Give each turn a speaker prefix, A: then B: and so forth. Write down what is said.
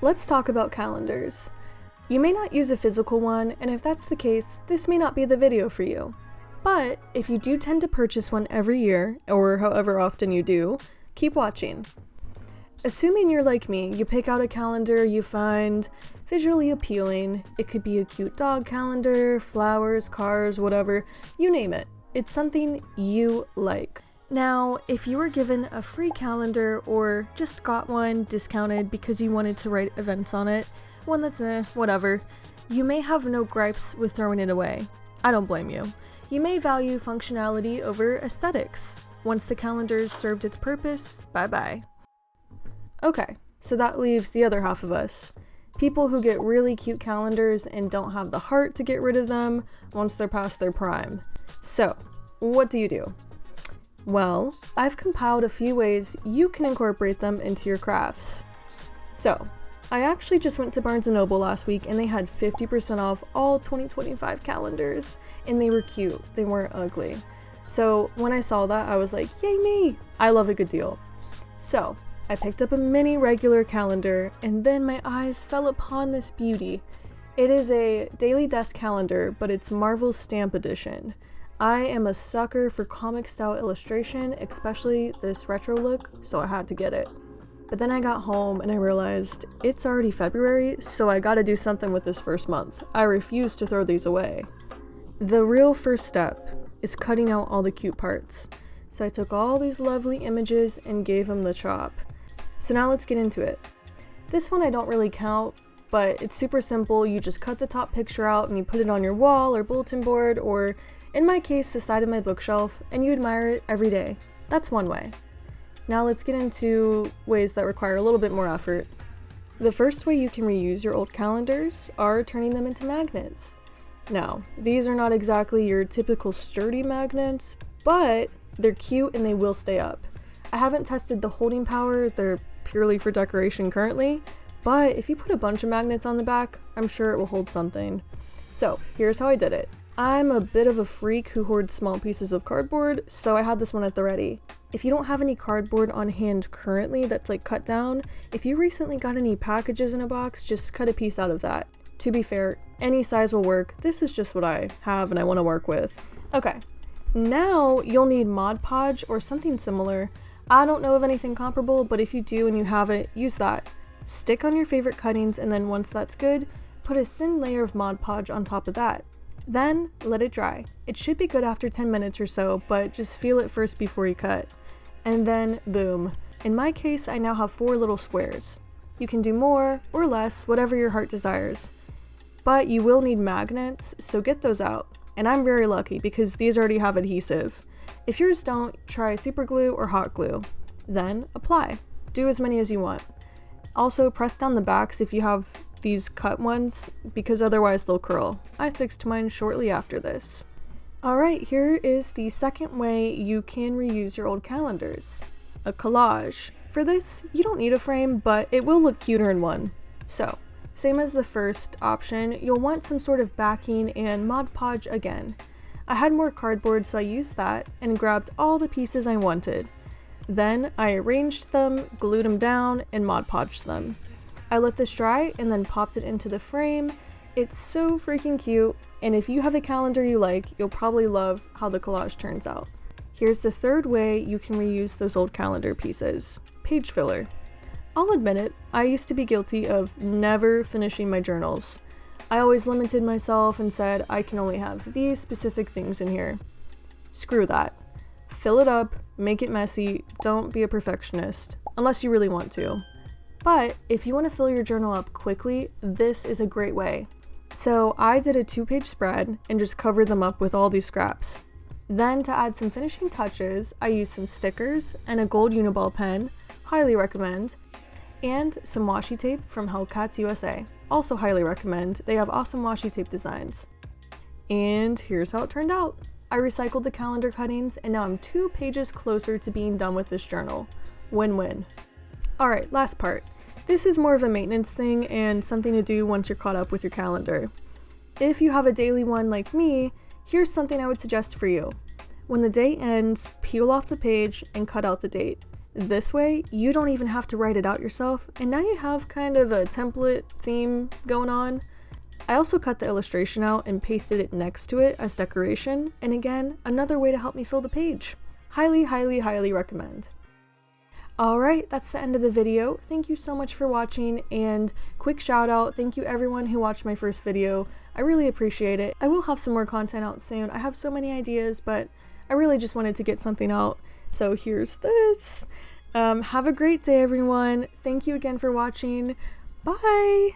A: Let's talk about calendars. You may not use a physical one, and if that's the case, this may not be the video for you. But if you do tend to purchase one every year, or however often you do, keep watching. Assuming you're like me, you pick out a calendar you find visually appealing. It could be a cute dog calendar, flowers, cars, whatever, you name it. It's something you like. Now, if you were given a free calendar or just got one discounted because you wanted to write events on it, one that's whatever, you may have no gripes with throwing it away. I don't blame you. You may value functionality over aesthetics. Once the calendar's served its purpose, bye-bye. Okay, so that leaves the other half of us. People who get really cute calendars and don't have the heart to get rid of them once they're past their prime. So, what do you do? Well, I've compiled a few ways you can incorporate them into your crafts. So, I actually just went to Barnes & Noble last week and they had 50% off all 2025 calendars, and they were cute, they weren't ugly. So when I saw that, I was like, yay me! I love a good deal. So, I picked up a mini regular calendar and then my eyes fell upon this beauty. It is a daily desk calendar, but it's Marvel Stamp Edition. I am a sucker for comic style illustration, especially this retro look, so I had to get it. But then I got home and I realized it's already February, so I gotta do something with this first month. I refuse to throw these away. The real first step is cutting out all the cute parts. So I took all these lovely images and gave them the chop. So now let's get into it. This one I don't really count, but it's super simple. You just cut the top picture out and you put it on your wall or bulletin board, or in my case, the side of my bookshelf, and you admire it every day. That's one way. Now let's get into ways that require a little bit more effort. The first way you can reuse your old calendars are turning them into magnets. Now, these are not exactly your typical sturdy magnets, but they're cute and they will stay up. I haven't tested the holding power, they're purely for decoration currently, but if you put a bunch of magnets on the back, I'm sure it will hold something. So, here's how I did it. I'm a bit of a freak who hoards small pieces of cardboard, so I had this one at the ready. If you don't have any cardboard on hand currently that's like cut down, if you recently got any packages in a box, just cut a piece out of that. To be fair, any size will work. This is just what I have and I want to work with. Okay, now you'll need Mod Podge or something similar. I don't know of anything comparable, but if you do and you have it, use that. Stick on your favorite cuttings, and then once that's good, put a thin layer of Mod Podge on top of that. Then, let it dry. It should be good after 10 minutes or so, but just feel it first before you cut. And then, boom. In my case, I now have 4 little squares. You can do more or less, whatever your heart desires. But you will need magnets, so get those out. And I'm very lucky because these already have adhesive. If yours don't, try super glue or hot glue. Then, apply. Do as many as you want. Also, press down the backs if you have these cut ones, because otherwise they'll curl. I fixed mine shortly after this. Alright, here is the second way you can reuse your old calendars. A collage. For this, you don't need a frame, but it will look cuter in one. So, same as the first option, you'll want some sort of backing and Mod Podge again. I had more cardboard, so I used that and grabbed all the pieces I wanted. Then I arranged them, glued them down, and Mod Podged them. I let this dry and then popped it into the frame. It's so freaking cute, and if you have a calendar you like, you'll probably love how the collage turns out. Here's the third way you can reuse those old calendar pieces. Page filler. I'll admit it, I used to be guilty of never finishing my journals. I always limited myself and said I can only have these specific things in here. Screw that. Fill it up, make it messy, don't be a perfectionist, unless you really want to. But if you want to fill your journal up quickly, this is a great way. So I did a 2-page spread and just covered them up with all these scraps. Then to add some finishing touches, I used some stickers and a gold Uniball pen, highly recommend, and some washi tape from Hellcats USA, also highly recommend. They have awesome washi tape designs. And here's how it turned out. I recycled the calendar cuttings and now I'm 2 pages closer to being done with this journal. Win-win. Alright, last part. This is more of a maintenance thing and something to do once you're caught up with your calendar. If you have a daily one like me, here's something I would suggest for you. When the day ends, peel off the page and cut out the date. This way, you don't even have to write it out yourself, and now you have kind of a template theme going on. I also cut the illustration out and pasted it next to it as decoration, and again, another way to help me fill the page. Highly, highly, highly recommend. Alright, that's the end of the video. Thank you so much for watching, and quick shout out, thank you everyone who watched my first video. I really appreciate it. I will have some more content out soon. I have so many ideas, but I really just wanted to get something out, so here's this. Have a great day everyone. Thank you again for watching. Bye!